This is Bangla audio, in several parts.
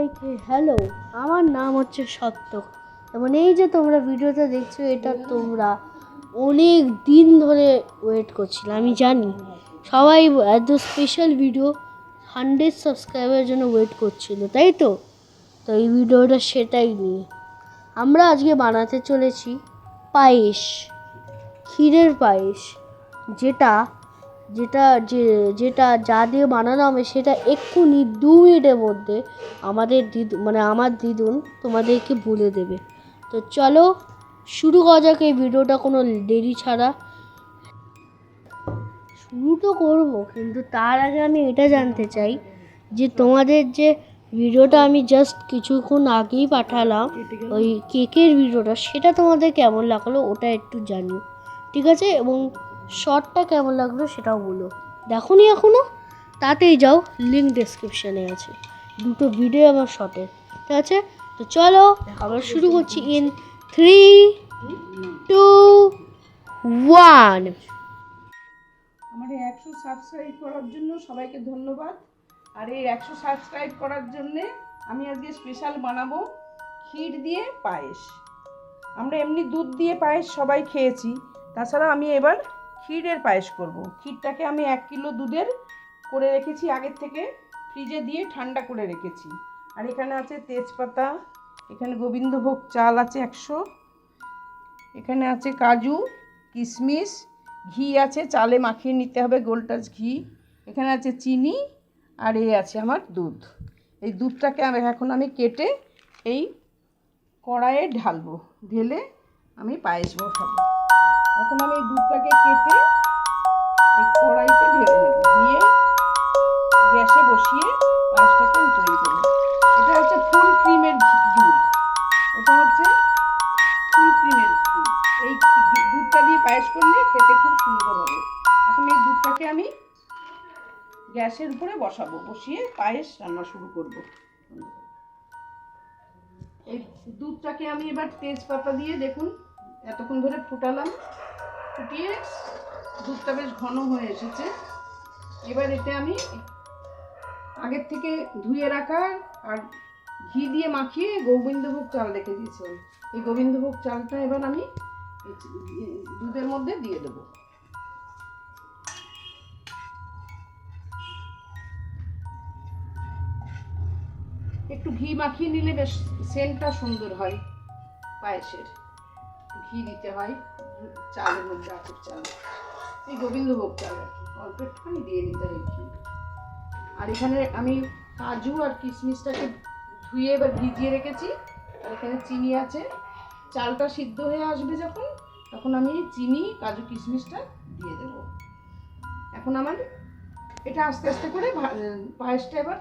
সবাইকে হ্যালো, আমার নাম হচ্ছে সত্য। এবং এই যে তোমরা ভিডিওটা দেখছো, এটা তোমরা অনেক দিন ধরে ওয়েট করছিলে, আমি জানি। সবাই এত স্পেশাল ভিডিও 100 সাবস্ক্রাইবারের জন্য ওয়েট করছিল, তাই তো? তো এই ভিডিওটা সেটাই নিয়ে আমরা আজকে বানাতে চলেছি পায়েস, ক্ষীরের পায়েস, যেটা যেটা যে যেটা যা দিয়ে বানানো হবে সেটা এক্ষুনি 2 মিনিটের মধ্যে আমার দিদুন তোমাদেরকে বলে দেবে। তো চলো শুরু করা যাক এই ভিডিওটা কোনো দেরি ছাড়া। শুরু তো করবো, কিন্তু তার আগে আমি এটা জানতে চাই যে তোমাদের যে ভিডিওটা আমি জাস্ট কিছুক্ষণ আগেই পাঠালাম, ওই কেকের ভিডিওটা, সেটা তোমাদের কেমন লাগলো ওটা একটু জানিও, ঠিক আছে? এবং শর্টটা কেমন লাগলো সেটাও বলো। দেখোনি এখনো? তাতেই যাও, লিঙ্ক ডেসক্রিপশানে আছে, দুটো ভিডিও আমার শর্টের, ঠিক আছে? তো চলো আমরা শুরু করছি ইন 3, 2, 1। আমার এই 100 সাবস্ক্রাইব করার জন্য সবাইকে ধন্যবাদ। আর এই 100 সাবস্ক্রাইব করার জন্যে আমি আজকে স্পেশাল বানাবো ক্ষীর দিয়ে পায়েস। আমরা এমনি দুধ দিয়ে পায়েস সবাই খেয়েছি, তাছাড়া আমি এবার ক্ষীরের পায়েস করব। ক্ষীরটাকে আমি 1 কিলো দুধের করে রেখেছি, আগের থেকে ফ্রিজে দিয়ে ঠান্ডা করে রেখেছি। আর এখানে আছে তেজপাতা, এখানে গোবিন্দভোগ চাল আছে 100, এখানে আছে কাজু, কিশমিশ, ঘি আছে, চালে মাখিয়ে নিতে হবে গোলটাস ঘি, এখানে আছে চিনি, আর এই আছে আমার দুধ। এই দুধটাকে এখন আমি কেটে এই কড়াইয়ে ঢালবো, ঢেলে আমি পায়েস বসাবো। এখন আমি এই দুধটাকে কেটে এই কড়াইতে ঢেলে নেব, নিয়ে গ্যাসে বসিয়ে পায়েসটাকে আমি তৈরি করবো। এটা হচ্ছে ফুল ক্রিমের দুধ, এটা হচ্ছে ফুল ক্রিমের দুধ। এই দুধটা দিয়ে পায়েস করলে খেতে খুব সুন্দর হবে। এখন এই দুধটাকে আমি গ্যাসের উপরে বসাবো, বসিয়ে পায়েস রান্না শুরু করব। এই দুধটাকে আমি এবার তেজপাতা দিয়ে, দেখুন এতক্ষণ ধরে ফুটালাম, ফুটিয়ে দুধটা বেশ ঘন হয়ে এসেছে। এবার এতে আমি আগের থেকে ধুয়ে রাখা আর ঘি দিয়ে মাখিয়ে গোবিন্দভোগ চাল রেখে দিয়েছিলাম, এই গোবিন্দভোগ চালটা এবার আমি দুধের মধ্যে দিয়ে দেবো। একটু ঘি মাখিয়ে নিলে বেশ সেন্টটা সুন্দর হয় পায়েসের। ঘি দিতে হয় চালের মধ্যে, আখের চাল, এই গোবিন্দভোগ চাল আর কি, অল্প একটুখানি দিয়ে নিতে হয় ঘি। আর এখানে আমি কাজু আর কিশমিশটাকে ধুয়ে এবার ভিজিয়ে রেখেছি, আর এখানে চিনি আছে। চালটা সিদ্ধ হয়ে আসবে যখন, তখন আমি চিনি, কাজু, কিশমিশটা দিয়ে দেব। এখন আমার এটা আস্তে আস্তে করে পায়েসটা, এবার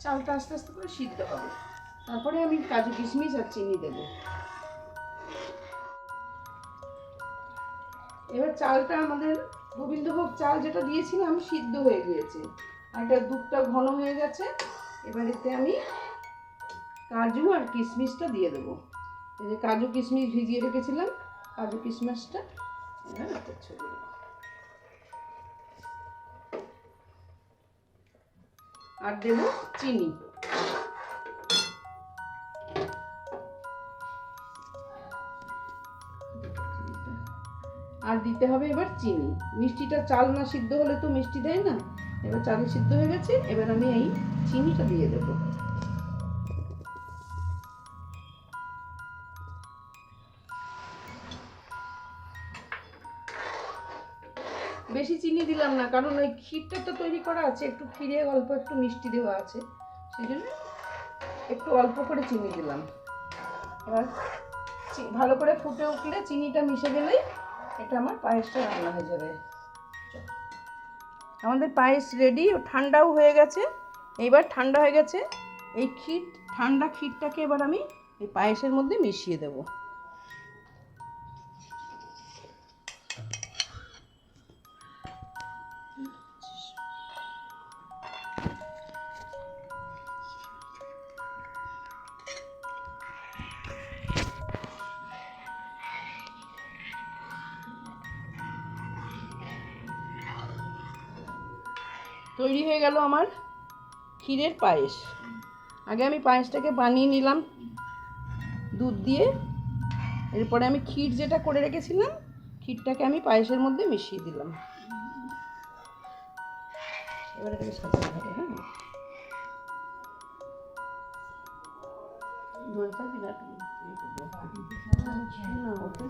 চালটা আস্তে আস্তে করে সিদ্ধ হবে, তারপরে আমি কাজু, কিশমিশ আর চিনি দেব। এবার চালটা আমাদের গোবিন্দভোগ চাল যেটা দিয়েছিলাম সিদ্ধ হয়ে গিয়েছে, আর এটা দুধটা ঘন হয়ে গেছে। এবার এতে আমি কাজু আর কিশমিশটা দিয়ে দেবো। এই যে কাজু কিশমিশ ভিজিয়ে রেখেছিলাম, কাজু কিশমিশটা ছড়িয়ে দেবো। আর দেব চিনি। আর দিতে হবে এবার চিনি। মিষ্টিটা চাল না সিদ্ধ হলে তো মিষ্টি দেয় না, এবার চাল সিদ্ধ হয়ে গেছে, এবার আমি এই চিনিটা দিয়ে দেব। বেশি চিনি দিলাম না, কারণ ওই ক্ষীরটা তো তৈরি করা আছে, একটু ক্ষীরে অল্প একটু মিষ্টি দেওয়া আছে, সেই জন্য একটু অল্প করে চিনি দিলাম। এবার ভালো করে ফুটে উঠলে, চিনিটা মিশে গেলেই এটা আমার পায়েসটা রান্না হয়ে যাবে। আমাদের পায়েস রেডি, ঠান্ডাও হয়ে গেছে। এইবার ঠান্ডা হয়ে গেছে, এই ঠান্ডা ক্ষীরটাকে এবার আমি এই পায়েসের মধ্যে মিশিয়ে দেব। তৈরি হয়ে গেল আমার ক্ষীরের পায়েস। আগে আমি পায়েসটাকে বানিয়ে নিলাম দুধ দিয়ে, এরপরে আমি ক্ষীর যেটা করে রেখেছিলাম ক্ষীরটাকে আমি পায়েসের মধ্যে মিশিয়ে দিলাম। এবার এটাকে সাজাতে হবে। হ্যাঁ, ধরে থাকবি না একটু। না, ওকে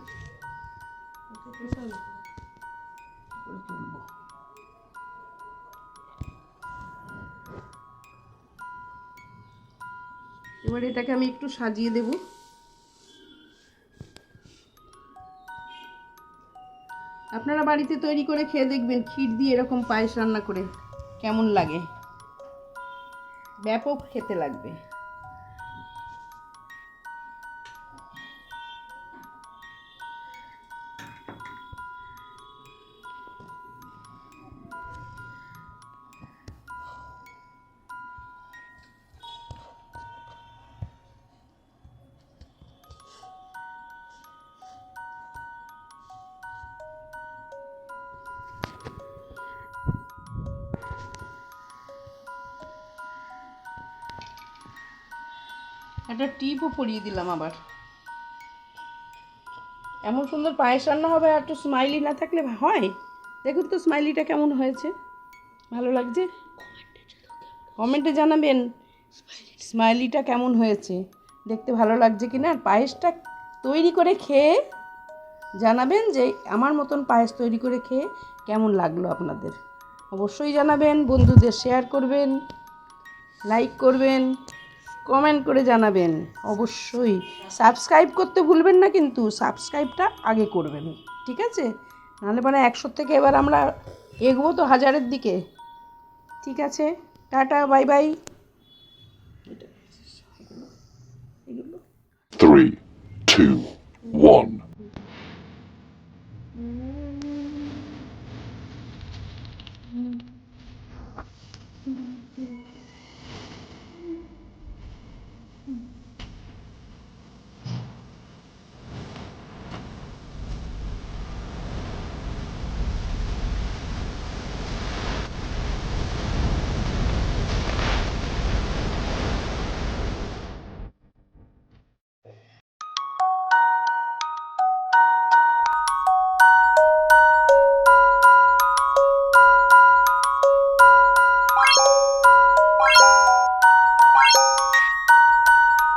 করে তুলবো। এবার এটাকে আমি একটু সাজিয়ে দেব। আপনারা বাড়িতে তৈরি করে খেয়ে দেখবেন ক্ষীর দিয়ে এরকম পায়েস রান্না করে কেমন লাগে, ব্যাপক খেতে লাগবে। একটা টিপও পরিয়ে দিলাম আবার। এমন সুন্দর পায়েস রান্না হবে আর একটু স্মাইলি না থাকলে হয়? দেখুন তো স্মাইলিটা কেমন হয়েছে, ভালো লাগছে? কমেন্টে জানাবেন স্মাইলিটা কেমন হয়েছে, দেখতে ভালো লাগছে কি না। আর পায়েসটা তৈরি করে খেয়ে জানাবেন যে আমার মতন পায়েস তৈরি করে খেয়ে কেমন লাগলো আপনাদের। অবশ্যই জানাবেন, বন্ধুদের শেয়ার করবেন, লাইক করবেন, কমেন্ট করে জানাবেন। অবশ্যই সাবস্ক্রাইব করতে ভুলবেন না, কিন্তু সাবস্ক্রাইবটা আগে করবেন, ঠিক আছে? নাহলে মানে 100 থেকে এবার আমরা এগোবো তো 1000-এর দিকে। ঠিক আছে, টাটা, বাই বাই। 3, 2, 1